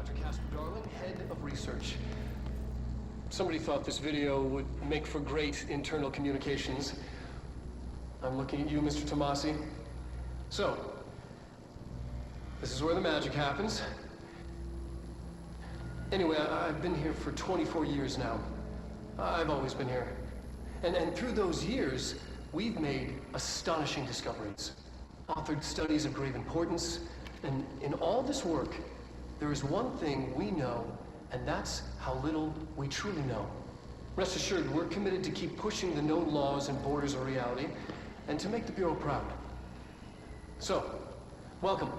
Dr. Casper Darling, Head of Research. Somebody thought this video would make for great internal communications. I'm looking at you, Mr. Tomasi. So, this is where the magic happens. Anyway, I've been here for 24 years now. I've always been here. And through those years, we've made astonishing discoveries, authored studies of grave importance, and in all this work, there is one thing we know, and that's how little we truly know. Rest assured, we're committed to keep pushing the known laws and borders of reality, and to make the Bureau proud. So, welcome.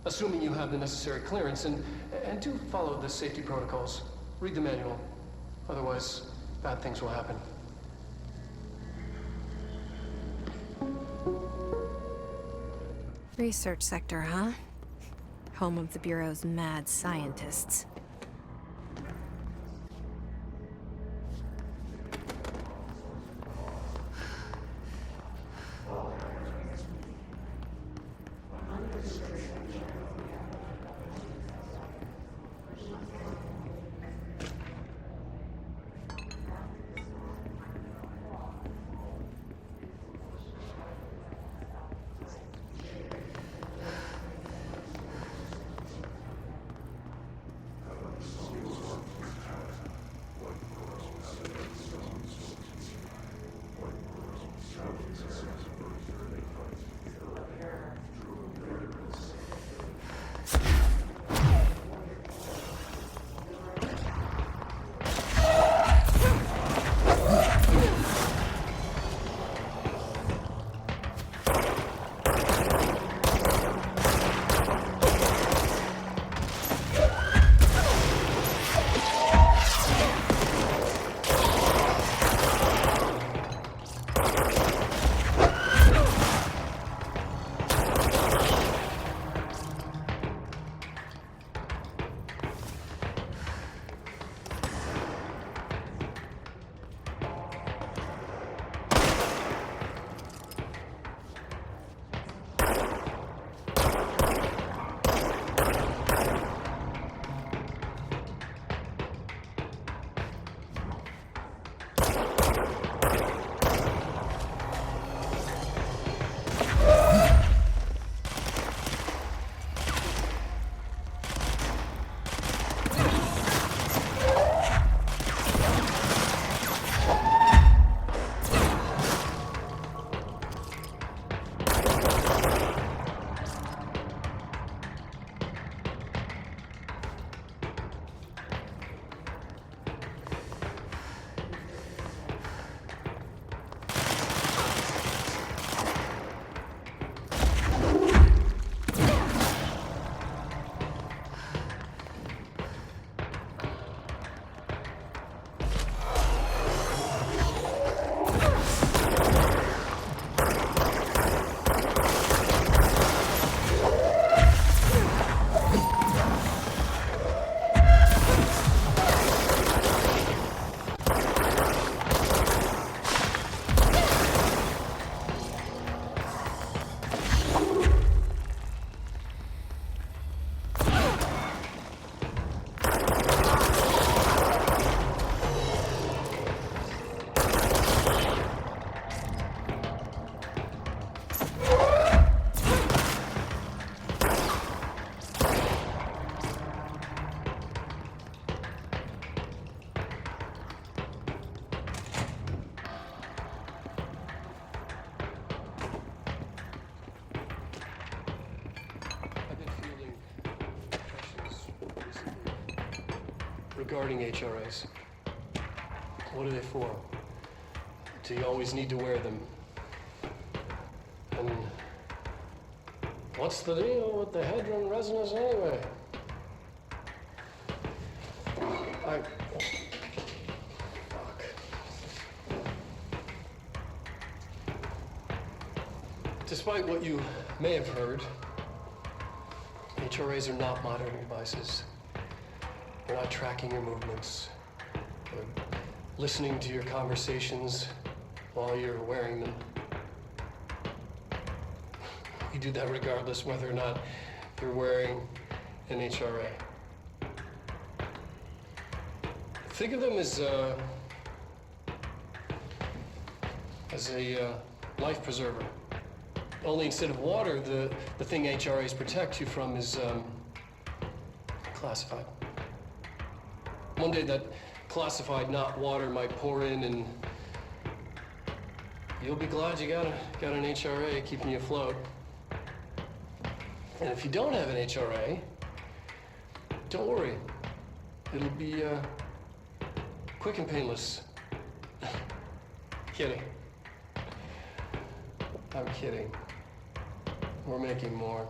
Assuming you have the necessary clearance, and do follow the safety protocols. Read the manual. Otherwise, bad things will happen. Research sector, huh? Home of the Bureau's mad scientists. Regarding HRAs, what are they for? Do you always need to wear them? And what's the deal with the hedron resonance anyway? Fuck. Despite what you may have heard, HRAs are not monitoring devices. They're not tracking your movements. They're listening to your conversations while you're wearing them. You do that regardless whether or not you're wearing an HRA. Think of them as a life preserver. Only instead of water, the thing HRAs protect you from is classified. One day that classified not water might pour in, and you'll be glad you got an HRA keeping you afloat. And if you don't have an HRA, don't worry. It'll be quick and painless. Kidding. I'm kidding. We're making more.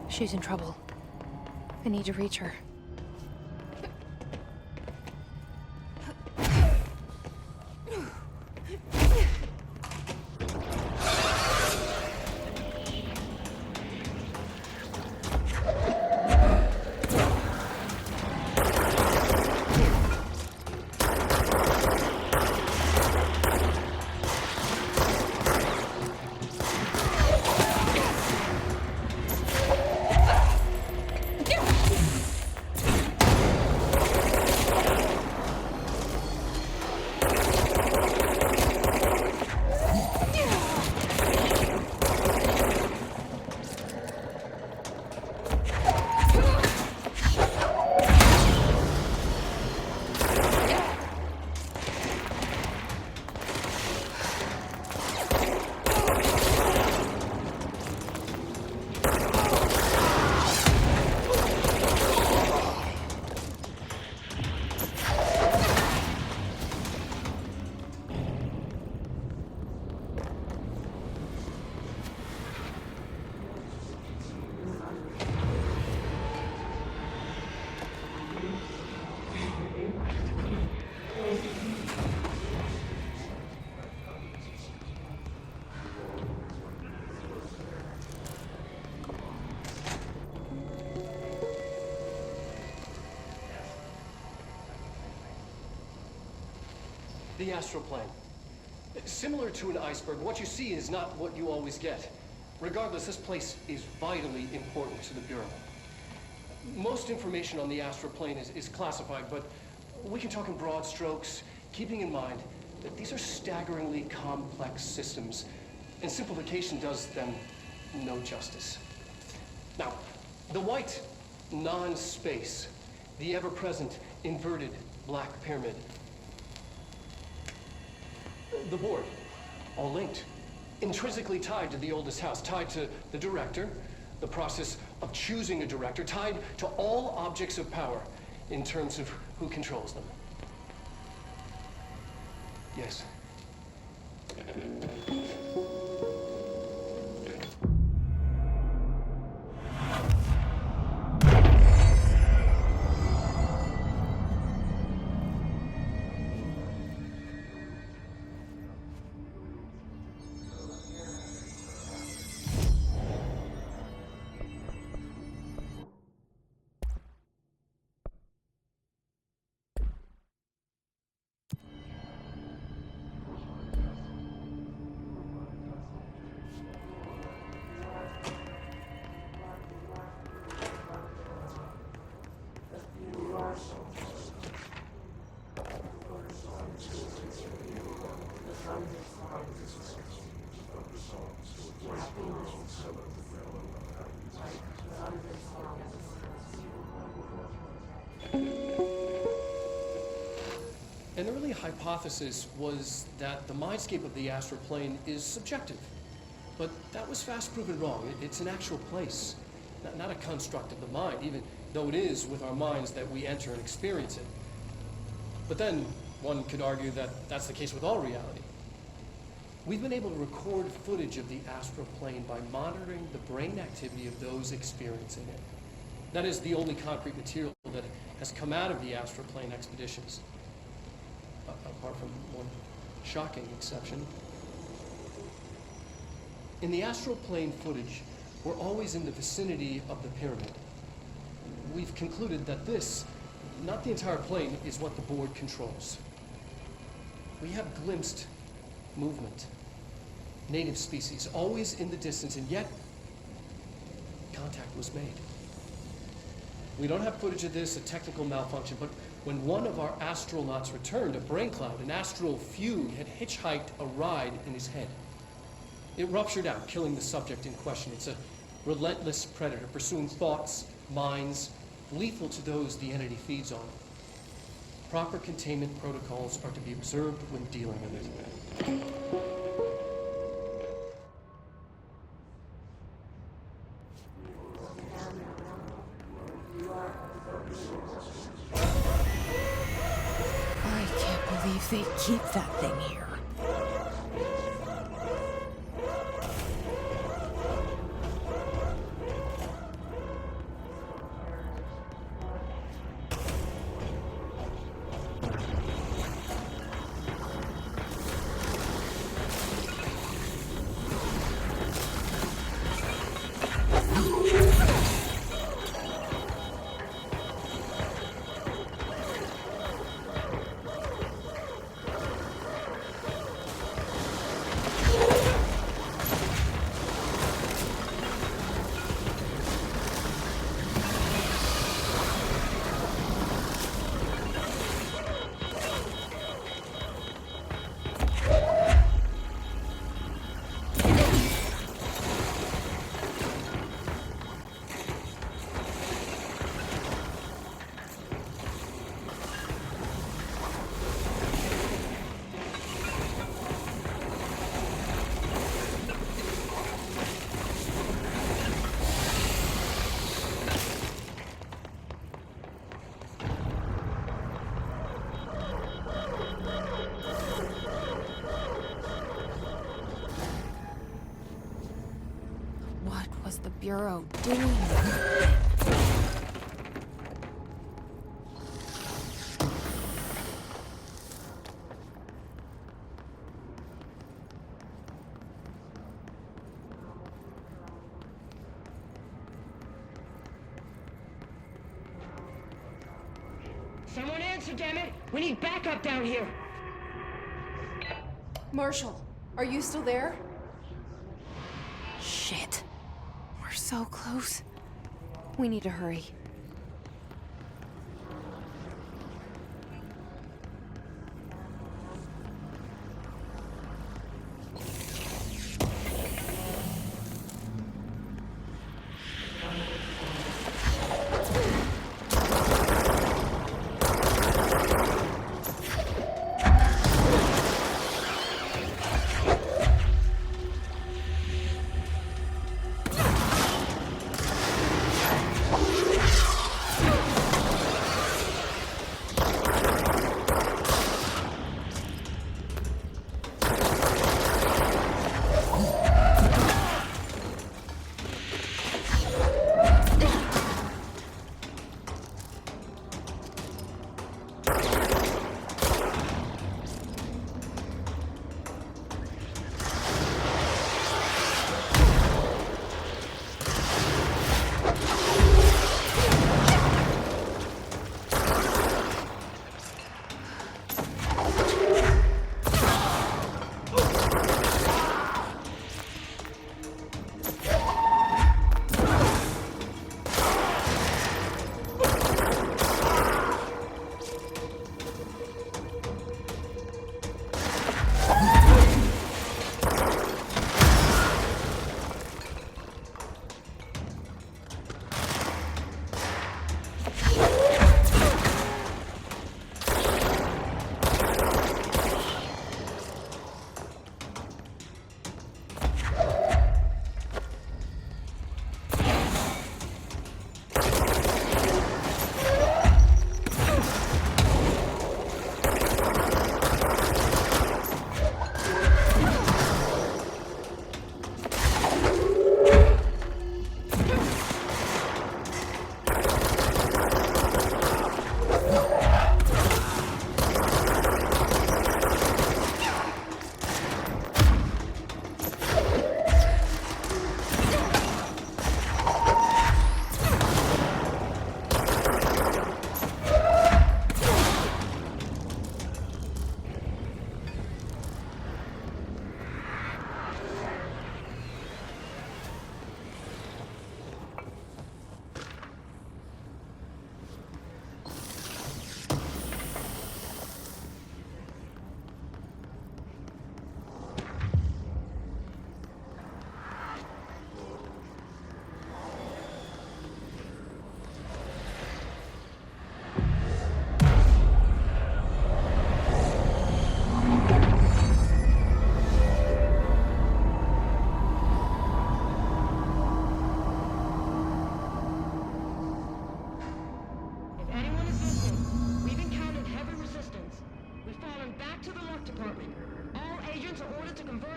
She's in trouble. I need to reach her. The astral plane. Similar to an iceberg, what you see is not what you always get. Regardless, this place is vitally important to the Bureau. Most information on the astral plane is classified, but we can talk in broad strokes, keeping in mind that these are staggeringly complex systems, and simplification does them no justice. Now, the white non-space, the ever-present inverted black pyramid. The board, all linked, intrinsically tied to the oldest house, tied to the director, the process of choosing a director, tied to all objects of power in terms of who controls them. Yes. An early hypothesis was that the mindscape of the astral plane is subjective. But that was fast proven wrong. It's an actual place, not a construct of the mind, even though it is with our minds that we enter and experience it. But then one could argue that that's the case with all reality. We've been able to record footage of the astral plane by monitoring the brain activity of those experiencing it. That is the only concrete material that has come out of the astral plane expeditions. Apart from one shocking exception. In the astral plane footage, we're always in the vicinity of the pyramid. We've concluded that this, not the entire plane, is what the board controls. We have glimpsed movement, native species, always in the distance, and yet contact was made. We don't have footage of this, a technical malfunction, but when one of our astronauts returned, a brain cloud, an astral fugue, had hitchhiked a ride in his head. It ruptured out, killing the subject in question. It's a relentless predator, pursuing thoughts, minds, lethal to those the entity feeds on. Proper containment protocols are to be observed when dealing with it. I can't believe they keep that thing here. What was the Bureau doing? Someone answer, damn it! We need backup down here! Marshall, are you still there? Shit. We're so close. We need to hurry.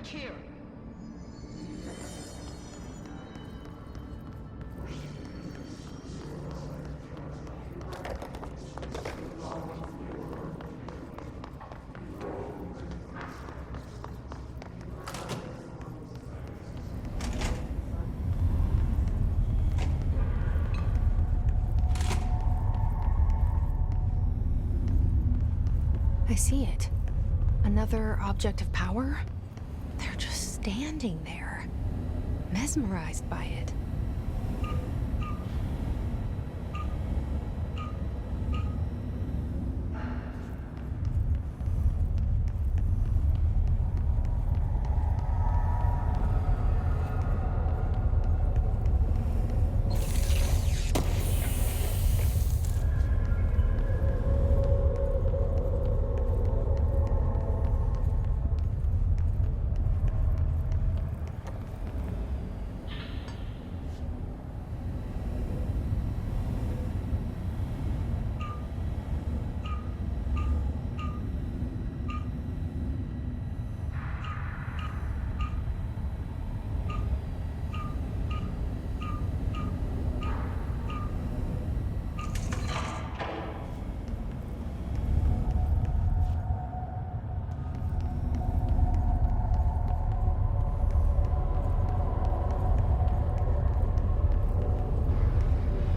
Here. I see it. Another object of power? They're just standing there, mesmerized by it.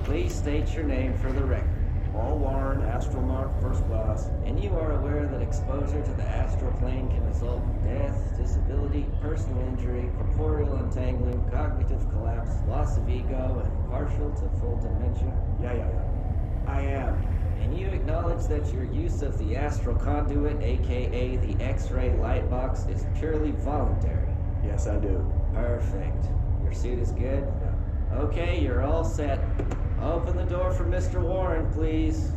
Please state your name for the record. Paul Warren, Astromark, first class. And you are aware that exposure to the astral plane can result in death, disability, personal injury, corporeal untangling, cognitive collapse, loss of ego, and partial to full dementia? Yeah. I am. And you acknowledge that your use of the astral conduit, aka the X-ray light box, is purely voluntary? Yes, I do. Perfect. Your suit is good? Yeah. Okay, you're all set. Open the door for Mr. Warren, please.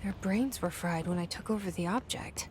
Their brains were fried when I took over the object.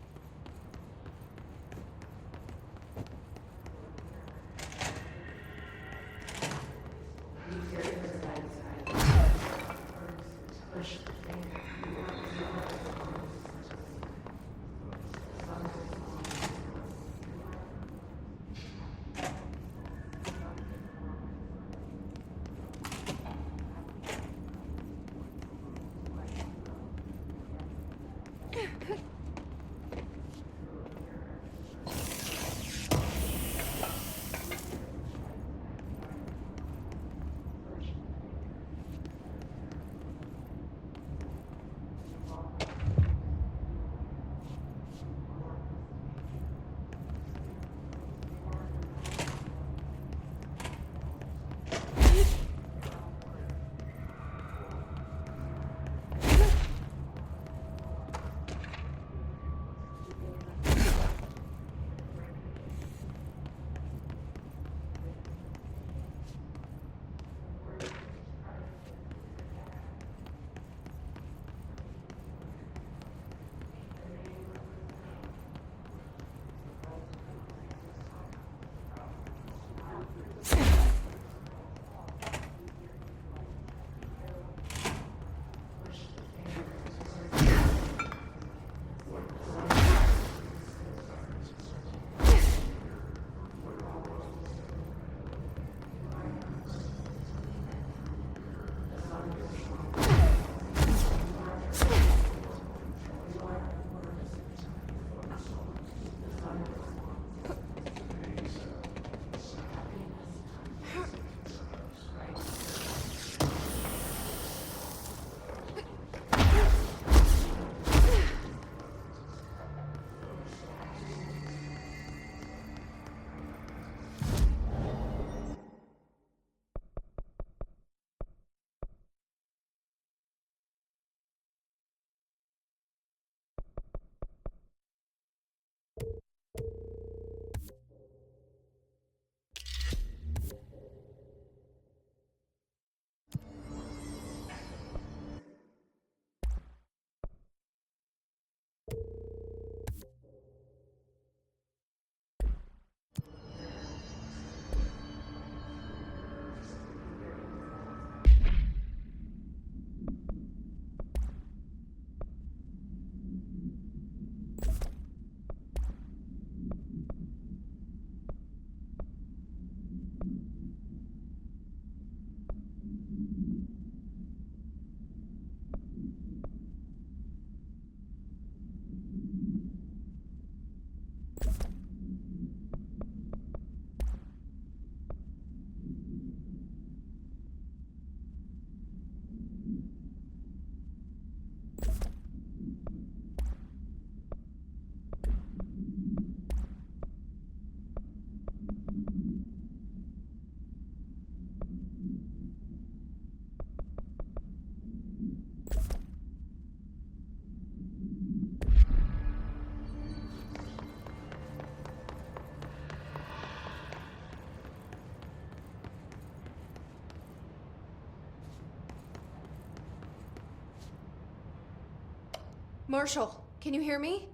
Marshall, can you hear me?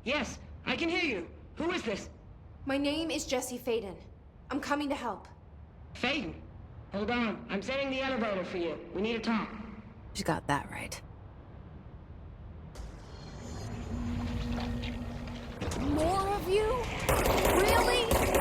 Yes, I can hear you. Who is this? My name is Jesse Faden. I'm coming to help. Faden. Hold on. I'm setting the elevator for you. We need to talk. She got that right. More of you? Really?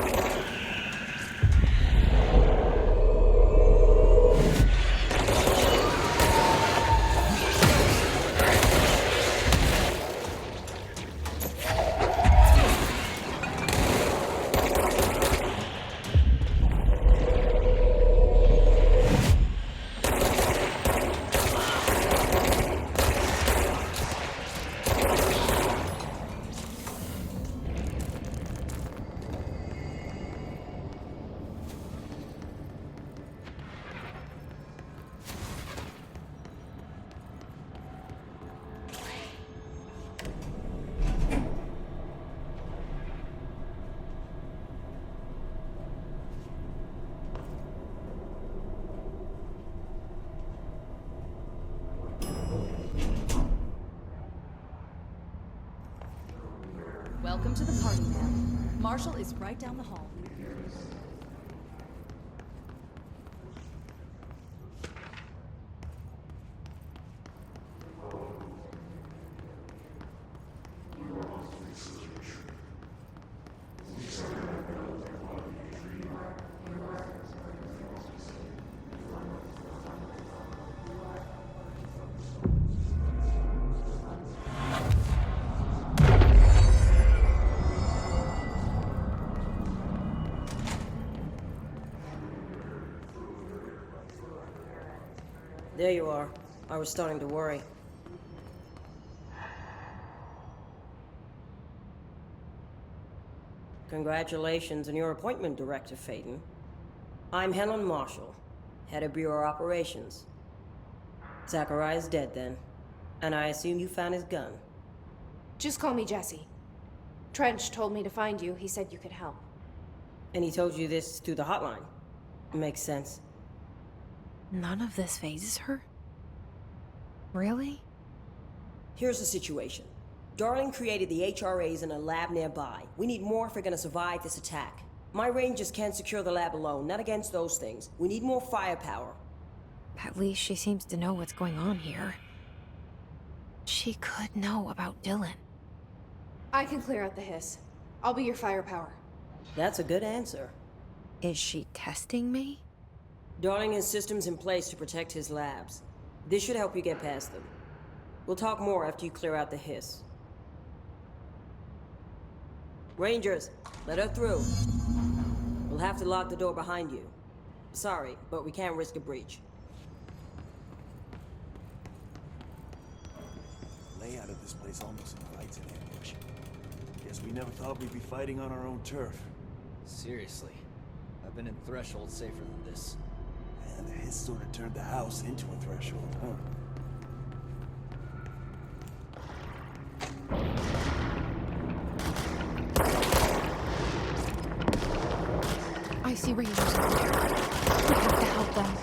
Welcome to the party, ma'am. Marshall is right down the hall. There you are. I was starting to worry. Congratulations on your appointment, Director Faden. I'm Helen Marshall, Head of Bureau Operations. Zachariah's dead then, and I assume you found his gun. Just call me Jesse. Trench told me to find you. He said you could help. And he told you this through the hotline. Makes sense. None of this phases her? Really? Here's the situation. Darling created the HRAs in a lab nearby. We need more if we're gonna survive this attack. My rangers can't secure the lab alone, not against those things. We need more firepower. At least she seems to know what's going on here. She could know about Dylan. I can clear out the hiss. I'll be your firepower. That's a good answer. Is she testing me? Darling has systems in place to protect his labs. This should help you get past them. We'll talk more after you clear out the hiss. Rangers, let her through. We'll have to lock the door behind you. Sorry, but we can't risk a breach. The layout of this place almost invites an ambush. Guess we never thought we'd be fighting on our own turf. Seriously, I've been in Threshold safer than this. And the hiss sort of turned the house into a threshold, huh? I see Rangers over there. We have to help them.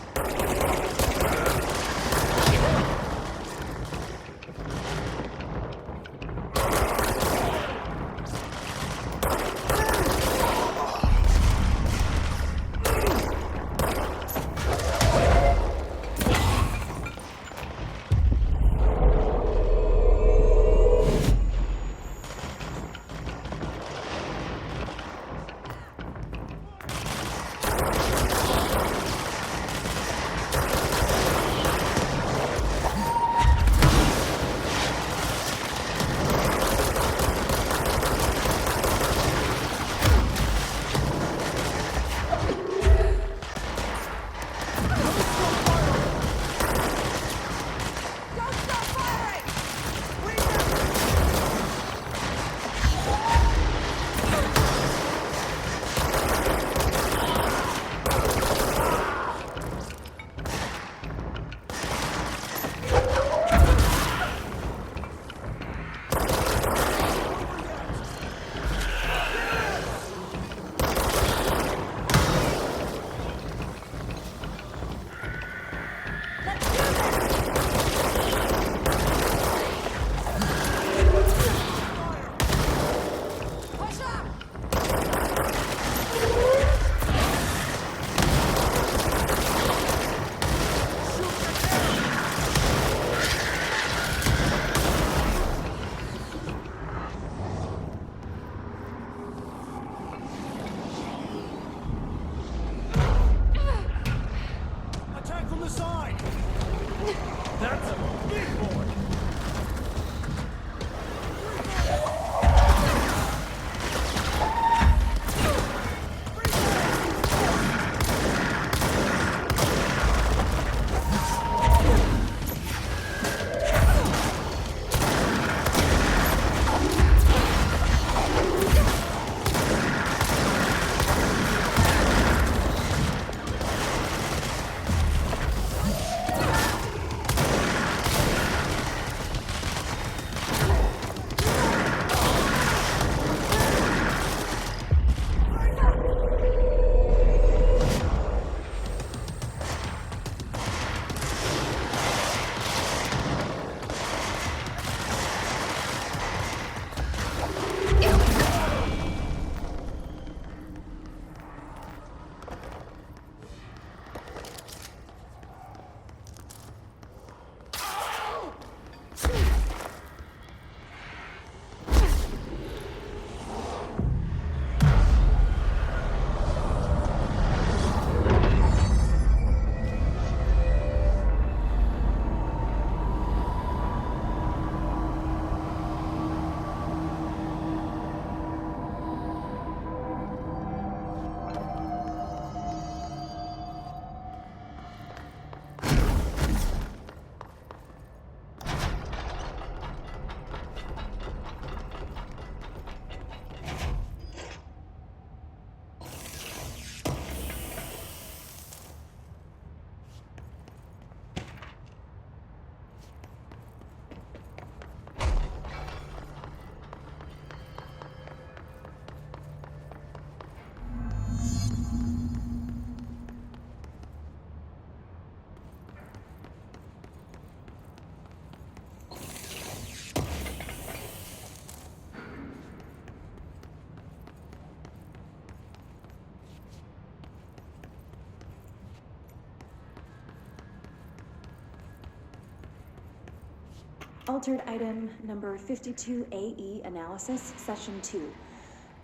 Altered item number 52AE analysis, session 2.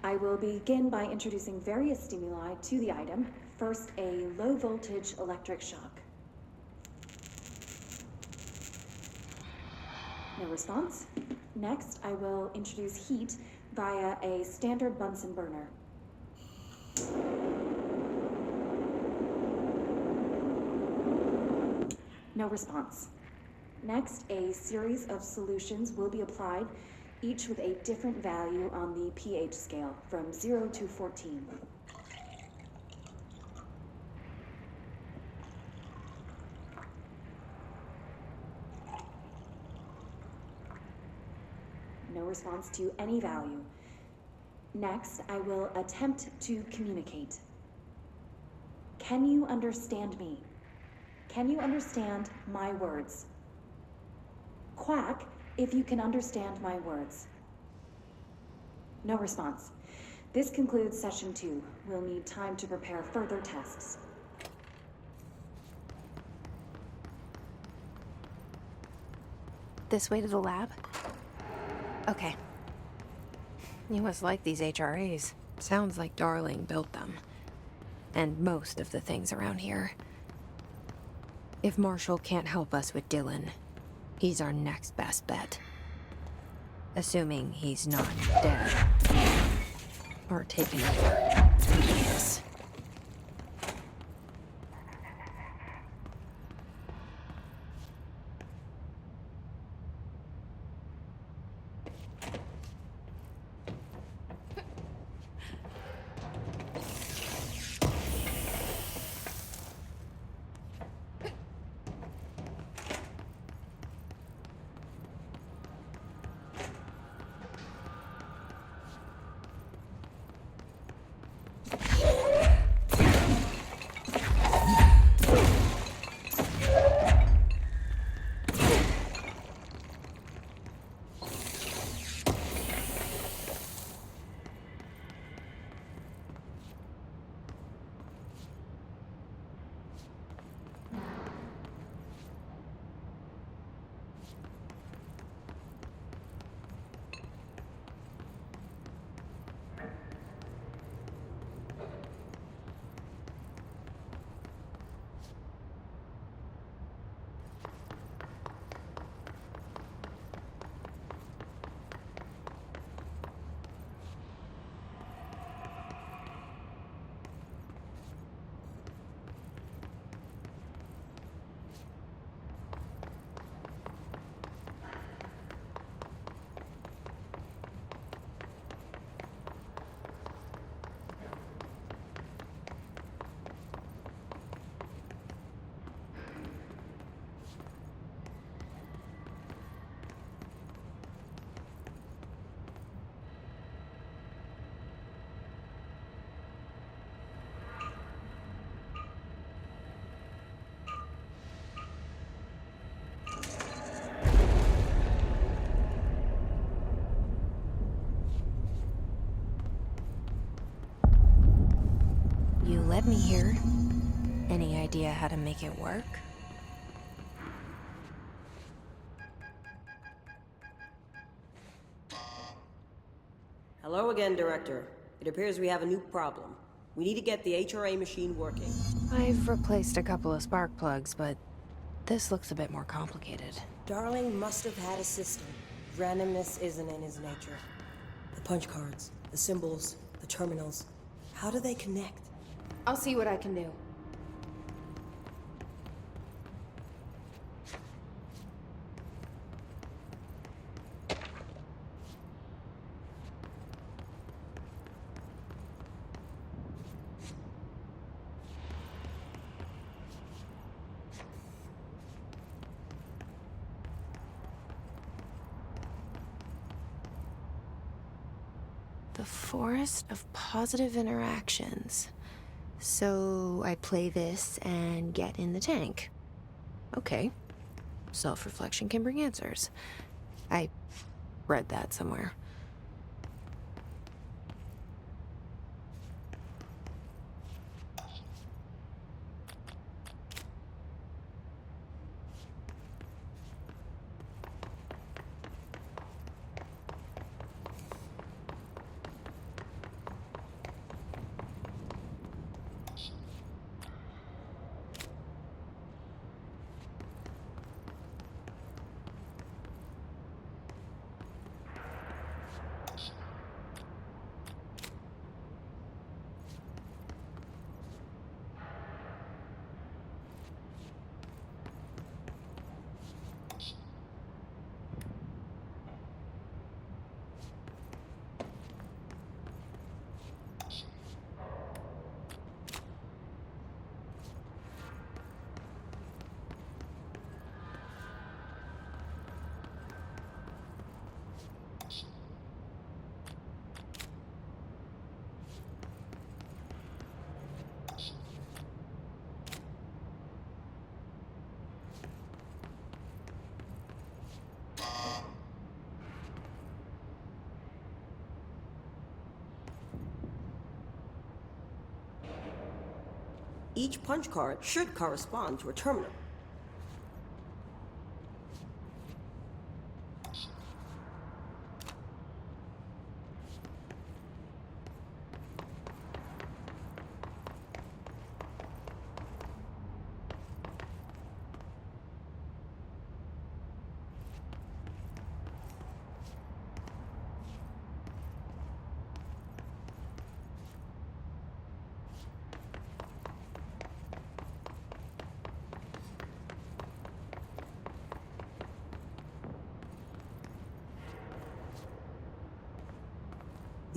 I will begin by introducing various stimuli to the item. First, a low voltage electric shock. No response. Next, I will introduce heat via a standard Bunsen burner. No response. Next, a series of solutions will be applied, each with a different value on the pH scale, from 0 to 14. No response to any value. Next, I will attempt to communicate. Can you understand me? Can you understand my words? Quack if you can understand my words. No response. This concludes session 2. We'll need time to prepare further tests. This way to the lab? Okay. You must like these HRAs. Sounds like Darling built them. And most of the things around here. If Marshall can't help us with Dylan, he's our next best bet. Assuming he's not dead. Or taken over. Yes. You led me here. Any idea how to make it work? Hello again, Director. It appears we have a new problem. We need to get the HRA machine working. I've replaced a couple of spark plugs, but this looks a bit more complicated. Darling must have had a system. Randomness isn't in his nature. The punch cards, the symbols, the terminals. How do they connect? I'll see what I can do. The forest of positive interactions. So I play this and get in the tank. Okay. Self-reflection can bring answers. I read that somewhere. Each punch card should correspond to a terminal.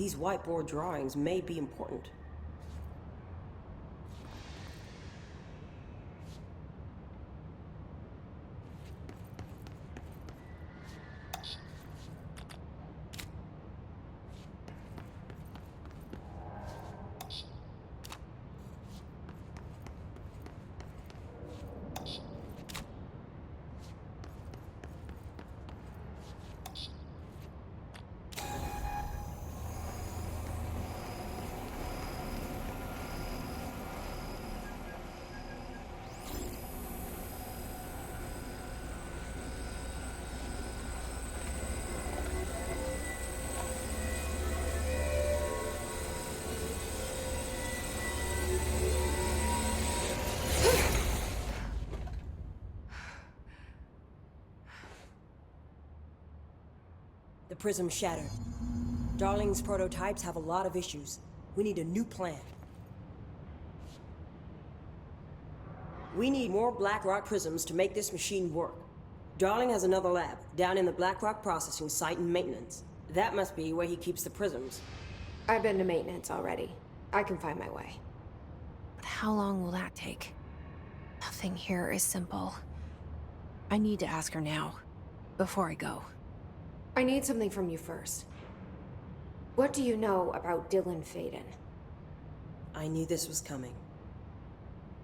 These whiteboard drawings may be important. The prism shattered. Darling's prototypes have a lot of issues. We need a new plan. We need more Blackrock prisms to make this machine work. Darling has another lab, down in the Blackrock processing site in maintenance. That must be where he keeps the prisms. I've been to maintenance already. I can find my way. But how long will that take? Nothing here is simple. I need to ask her now, before I go. I need something from you first. What do you know about Dylan Faden? I knew this was coming.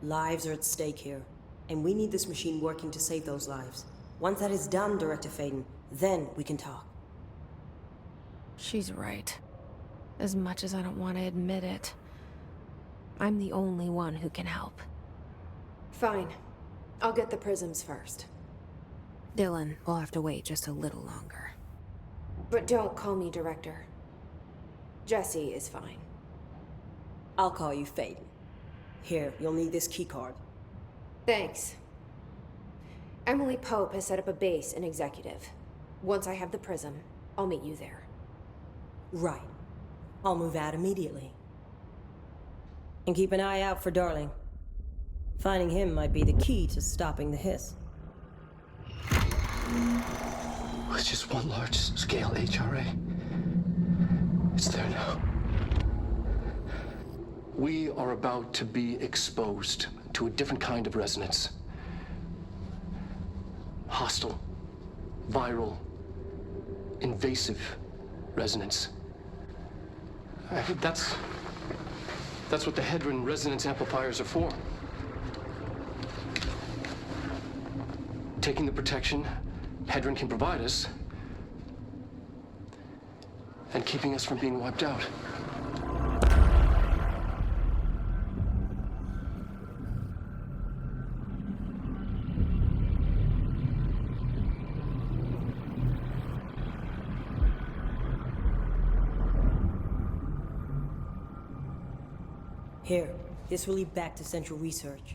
Lives are at stake here, and we need this machine working to save those lives. Once that is done, Director Faden, then we can talk. She's right. As much as I don't want to admit it, I'm the only one who can help. Fine. I'll get the prisms first. Dylan will have to wait just a little longer. But don't call me Director. Jesse is fine. I'll call you Faden. Here, you'll need this keycard. Thanks. Emily Pope has set up a base in Executive. Once I have the prism, I'll meet you there. Right. I'll move out immediately. And keep an eye out for Darling. Finding him might be the key to stopping the hiss. With just one large-scale HRA. It's there now. We are about to be exposed to a different kind of resonance. Hostile, viral, invasive resonance. That's what the Hedron resonance amplifiers are for. Taking the protection Hedron can provide us, and keeping us from being wiped out. Here, this will lead back to Central Research.